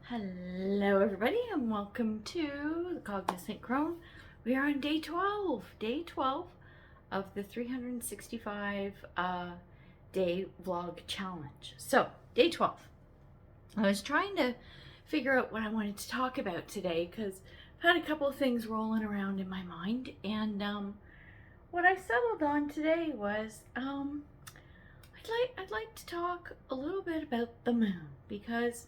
Hello everybody and welcome to the Cognizant Crone. We are on day 12 of the 365 day vlog challenge. So day 12, I was trying to figure out what I wanted to talk about today because I've had a couple of things rolling around in my mind, and what I settled on today was I'd like to talk a little bit about the moon, because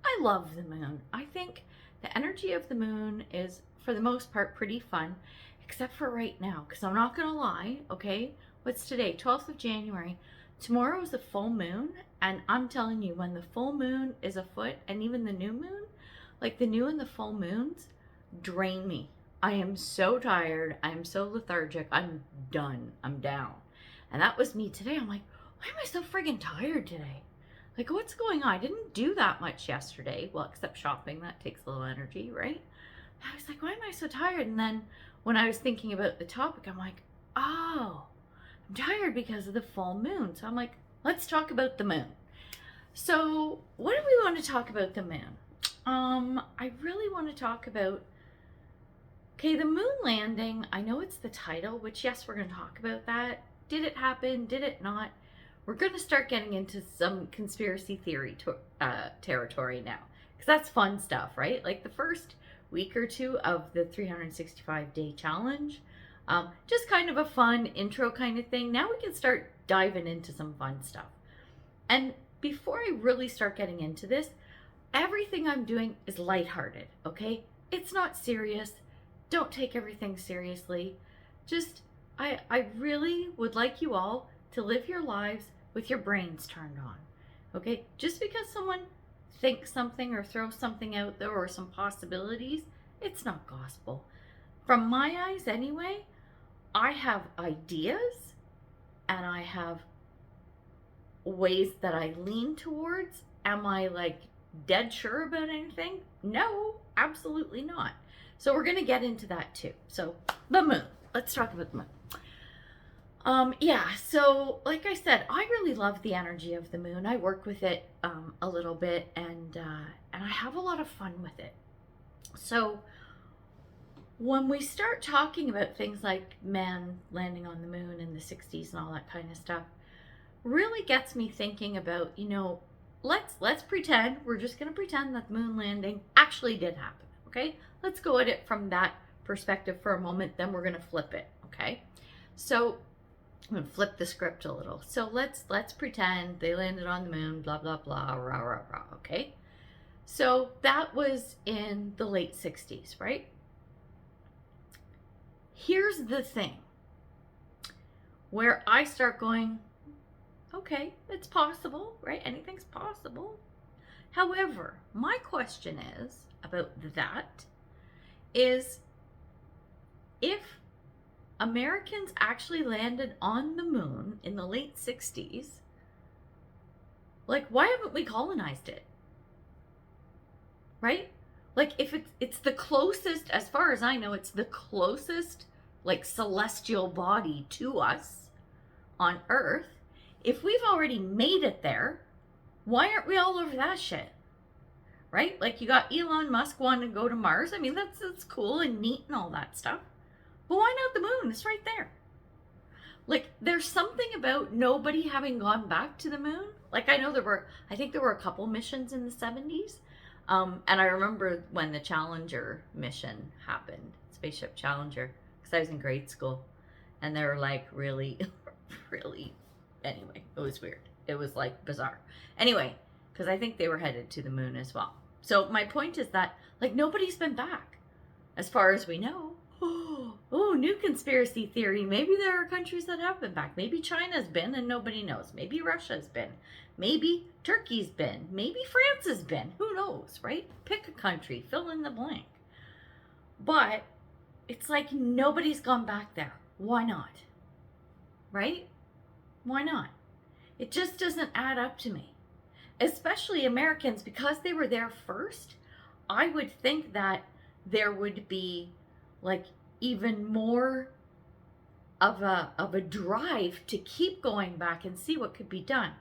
I love the moon. I think the energy of the moon is, for the most part, pretty fun, except for right now, because I'm not going to lie, okay? What's today? 12th of January. Tomorrow is the full moon, and I'm telling you, when the full moon is afoot, and even the new moon, like the new and the full moons, drain me. I am so tired. I am so lethargic. I'm done. I'm down. And that was me today. I'm like, why am I so friggin' tired today? Like, what's going on? I didn't do that much yesterday. Well, except shopping. That takes a little energy, right? I was like, why am I so tired? And then when I was thinking about the topic, I'm like, oh, I'm tired because of the full moon. So I'm like, let's talk about the moon. So what do we want to talk about the moon? I really want to talk about, okay, the moon landing. I know it's the title, which, yes, we're going to talk about that. Did it happen? Did it not? We're going to start getting into some conspiracy theory territory now, because that's fun stuff, right? Like the first week or two of the 365-day challenge, just kind of a fun intro kind of thing. Now we can start diving into some fun stuff. And before I really start getting into this, everything I'm doing is lighthearted, okay? It's not serious. Don't take everything seriously. Just, I really would like you all to live your lives with your brains turned on, okay? Just because someone thinks something or throws something out there or some possibilities, it's not gospel. From my eyes anyway, I have ideas and I have ways that I lean towards. Am I like dead sure about anything? No, absolutely not. So we're gonna get into that too. So the moon, let's talk about the moon. So like I said, I really love the energy of the moon. I work with it a little bit, and I have a lot of fun with it. So when we start talking about things like man landing on the moon in the 60s and all that kind of stuff, really gets me thinking about, let's pretend, we're just going to pretend that the moon landing actually did happen, okay? Let's go at it from that perspective for a moment, then we're going to flip it, okay? So I'm going to flip the script a little. So let's pretend they landed on the moon, blah, blah, blah, rah, rah, rah, okay? So that was in the late 60s, right? Here's the thing where I start going, okay, it's possible, right? Anything's possible. However, my question is about that is, if Americans actually landed on the moon in the late 60s, like, why haven't we colonized it? Right? Like, if it's the closest, as far as I know, it's the closest, like, celestial body to us on Earth. If we've already made it there, why aren't we all over that shit? Right? Like, you got Elon Musk wanting to go to Mars. I mean, that's cool and neat and all that stuff. But why not the moon? It's right there. Like, there's something about nobody having gone back to the moon. Like, I think there were a couple missions in the 70s. And I remember when the Challenger mission happened, Spaceship Challenger, because I was in grade school. And they were like really, really, anyway, it was weird. It was like bizarre. Anyway, because I think they were headed to the moon as well. So my point is that, like, nobody's been back as far as we know. Oh, new conspiracy theory. Maybe there are countries that have been back. Maybe China's been and nobody knows. Maybe Russia's been. Maybe Turkey's been. Maybe France has been. Who knows, right? Pick a country. Fill in the blank. But it's like nobody's gone back there. Why not? Right? Why not? It just doesn't add up to me. Especially Americans, because they were there first. I would think that there would be, like, even more of a drive to keep going back and see what could be done.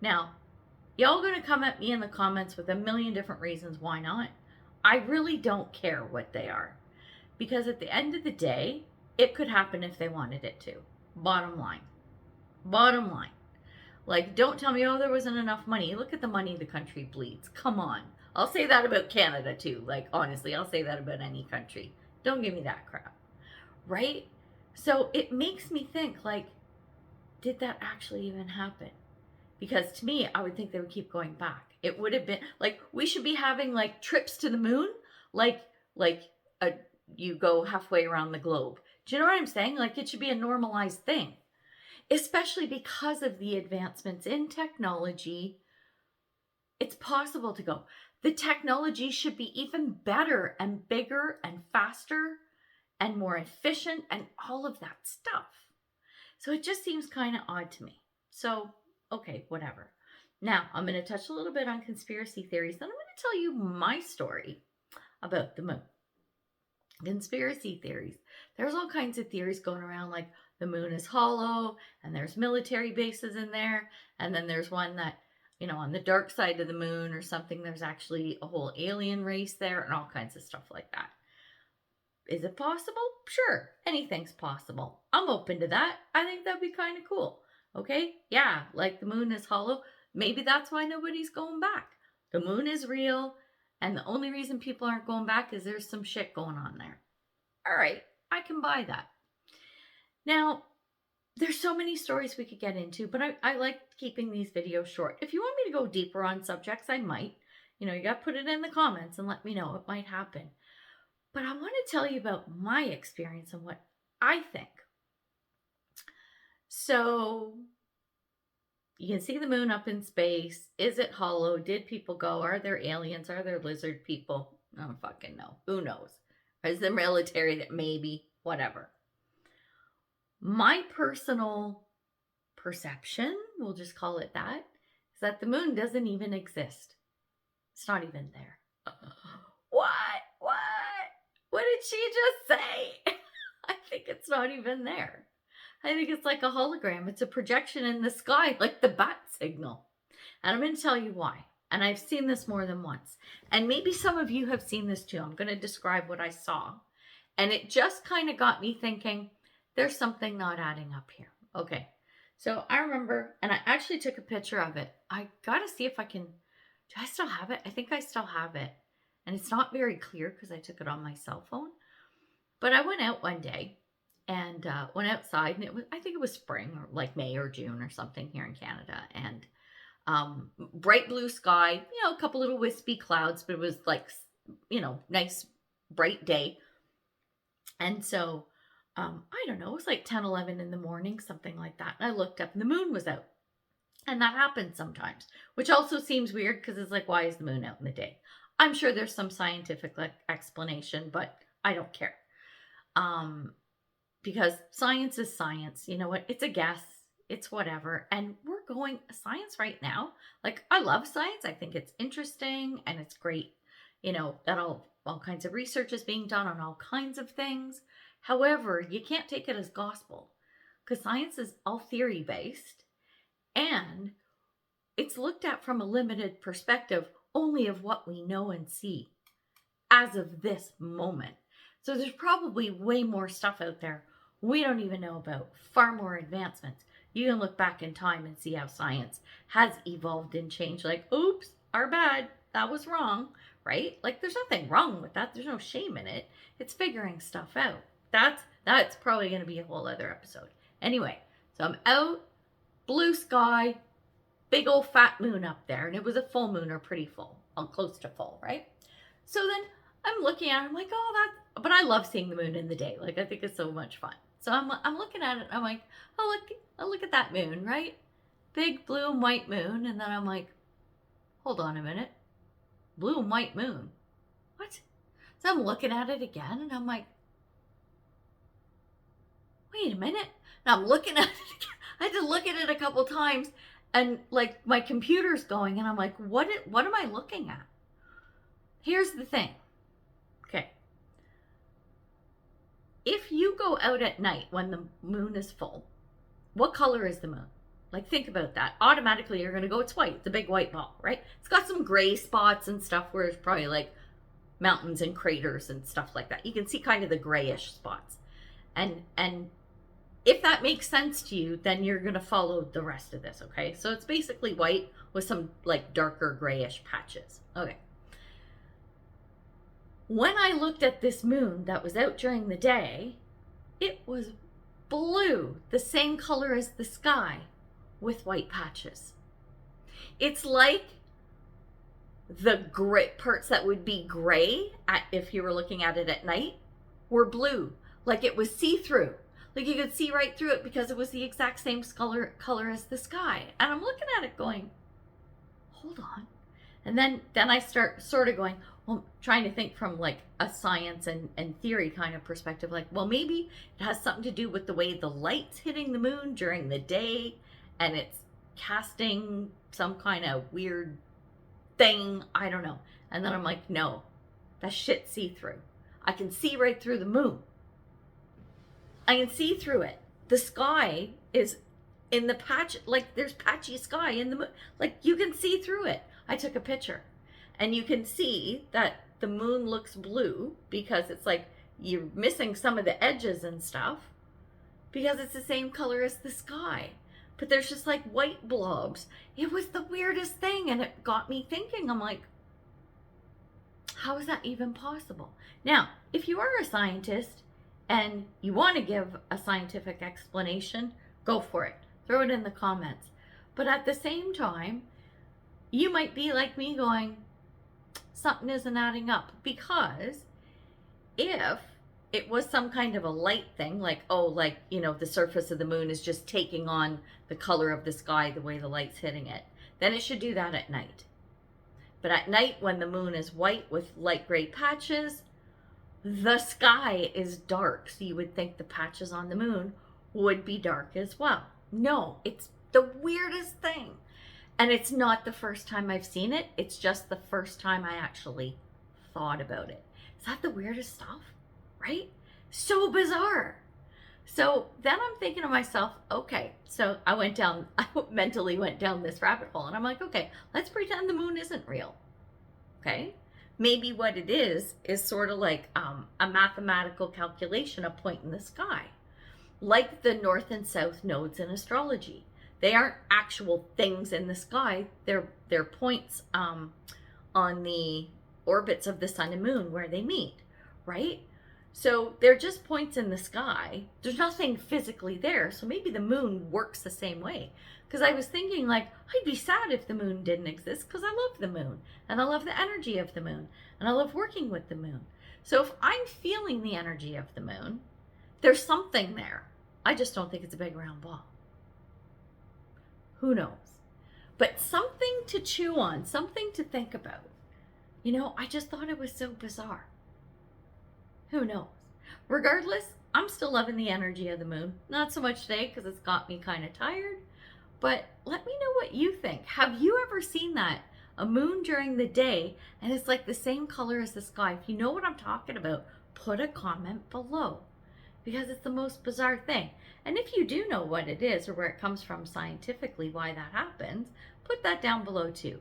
Now, y'all gonna come at me in the comments with a million different reasons why not. I really don't care what they are. Because at the end of the day, it could happen if they wanted it to. Bottom line. Bottom line. Like, don't tell me, oh, there wasn't enough money. Look at the money the country bleeds. Come on. I'll say that about Canada too. Like, honestly, I'll say that about any country. Don't give me that crap. Right? So it makes me think, like, did that actually even happen? Because to me, I would think they would keep going back. It would have been like, we should be having like trips to the moon, like you go halfway around the globe. Do you know what I'm saying? Like, it should be a normalized thing, especially because of the advancements in technology. It's possible to go. The technology should be even better and bigger and faster and more efficient and all of that stuff. So it just seems kind of odd to me. So, okay, whatever. Now, I'm going to touch a little bit on conspiracy theories. Then I'm going to tell you my story about the moon. Conspiracy theories. There's all kinds of theories going around, like the moon is hollow and there's military bases in there. And then there's one that, you know, on the dark side of the moon or something, there's actually a whole alien race there and all kinds of stuff like that. Is it possible? Sure. Anything's possible. I'm open to that. I think that'd be kind of cool. Okay? Yeah, like the moon is hollow. Maybe that's why nobody's going back. The moon is real. And the only reason people aren't going back is there's some shit going on there. All right, I can buy that. Now, there's so many stories we could get into, but I like keeping these videos short. If you want me to go deeper on subjects, I might. You know, you got to put it in the comments and let me know. It might happen. But I want to tell you about my experience and what I think. So, you can see the moon up in space. Is it hollow? Did people go? Are there aliens? Are there lizard people? I don't fucking know. Who knows? Is the military that maybe? Whatever. My personal perception, we'll just call it that, is that the moon doesn't even exist. It's not even there. What? What did she just say? I think it's not even there. I think it's like a hologram. It's a projection in the sky, like the bat signal. And I'm going to tell you why. And I've seen this more than once. And maybe some of you have seen this too. I'm going to describe what I saw. And it just kind of got me thinking, there's something not adding up here. Okay. So I remember, and I actually took a picture of it. I got to see if I can, do I still have it? I think I still have it. And it's not very clear because I took it on my cell phone. But I went out one day and went outside, and I think it was spring or like May or June or something here in Canada. And bright blue sky, you know, a couple little wispy clouds, but it was like, you know, nice bright day. And so, I don't know, it was like 10, 11 in the morning, something like that. And I looked up and the moon was out. And that happens sometimes, which also seems weird because it's like, why is the moon out in the day? I'm sure there's some scientific explanation, but I don't care. Because science is science. You know what? It's a guess. It's whatever. And we're going science right now. Like, I love science. I think it's interesting and it's great. You know, that all kinds of research is being done on all kinds of things. However, you can't take it as gospel because science is all theory based and it's looked at from a limited perspective only of what we know and see as of this moment. So there's probably way more stuff out there we don't even know about, far more advancements. You can look back in time and see how science has evolved and changed. Like, oops, our bad, that was wrong, right? Like, there's nothing wrong with that. There's no shame in it. It's figuring stuff out. That's probably going to be a whole other episode. Anyway, so I'm out, blue sky, big old fat moon up there, and it was a full moon or pretty full, close to full, right? So then I'm looking at it, I'm like, oh, but I love seeing the moon in the day. Like, I think it's so much fun. So I'm looking at it, I'm like, oh, look at that moon, right? Big blue and white moon. And then I'm like, hold on a minute. Blue and white moon. What? So I'm looking at it again and I'm like, wait a minute. And I'm looking at it again. I had to look at it a couple times and like my computer's going and I'm like, what am I looking at? Here's the thing. Okay. If you go out at night when the moon is full, what color is the moon? Like, think about that. Automatically, you're going to go, it's white. It's a big white ball, right? It's got some gray spots and stuff where it's probably like mountains and craters and stuff like that. You can see kind of the grayish spots. And if that makes sense to you, then you're going to follow the rest of this, okay? So it's basically white with some like darker grayish patches. Okay. When I looked at this moon that was out during the day, it was blue, the same color as the sky, with white patches. It's like the gray parts that would be gray if you were looking at it at night were blue, like it was see-through. Like you could see right through it because it was the exact same color as the sky. And I'm looking at it going, hold on. And then I start sort of going, well, trying to think from like a science and theory kind of perspective, like, well, maybe it has something to do with the way the light's hitting the moon during the day and it's casting some kind of weird thing. I don't know. And then I'm like, no, that shit see-through. I can see right through the moon. I can see through it. The sky is in the patch, like there's patchy sky in the moon. Like you can see through it. I took a picture and you can see that the moon looks blue because it's like you're missing some of the edges and stuff because it's the same color as the sky. But there's just like white blobs. It was the weirdest thing and it got me thinking. I'm like, how is that even possible? Now, if you are a scientist and you want to give a scientific explanation, go for it. Throw it in the comments. But at the same time, you might be like me going, something isn't adding up. Because if it was some kind of a light thing, like, oh, like, you know, the surface of the moon is just taking on the color of the sky the way the light's hitting it, then it should do that at night. But at night, when the moon is white with light gray patches, the sky is dark. So you would think the patches on the moon would be dark as well. No, it's the weirdest thing. And it's not the first time I've seen it. It's just the first time I actually thought about it. Is that the weirdest stuff? Right? So bizarre. So then I'm thinking to myself, okay, so I mentally went down this rabbit hole and I'm like, okay, let's pretend the moon isn't real. Okay. Maybe what it is sort of like a mathematical calculation, a point in the sky, like the north and south nodes in astrology. They aren't actual things in the sky. They're points on the orbits of the sun and moon where they meet, right? So they're just points in the sky. There's nothing physically there. So maybe the moon works the same way. Because I was thinking like, I'd be sad if the moon didn't exist because I love the moon and I love the energy of the moon and I love working with the moon. So if I'm feeling the energy of the moon, there's something there. I just don't think it's a big round ball. Who knows? But something to chew on, something to think about. You know, I just thought it was so bizarre. Who knows? Regardless, I'm still loving the energy of the moon. Not so much today because it's got me kind of tired. But let me know what you think. Have you ever seen that? A moon during the day and it's like the same color as the sky. If you know what I'm talking about, put a comment below. Because it's the most bizarre thing. And if you do know what it is or where it comes from scientifically, why that happens, put that down below too.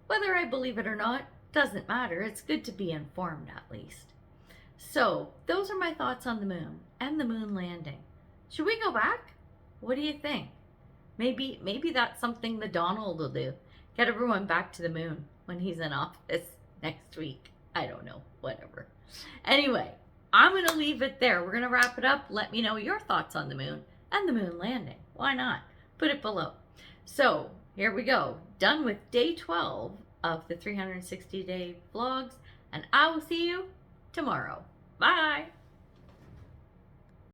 Whether I believe it or not, doesn't matter. It's good to be informed at least. So those are my thoughts on the moon and the moon landing. Should we go back? What do you think? Maybe that's something the Donald will do. Get everyone back to the moon when he's in office next week. I don't know, whatever. Anyway, I'm going to leave it there. We're going to wrap it up. Let me know your thoughts on the moon and the moon landing. Why not? Put it below. So here we go. Done with day 12 of the 360-day vlogs. And I will see you tomorrow. Bye.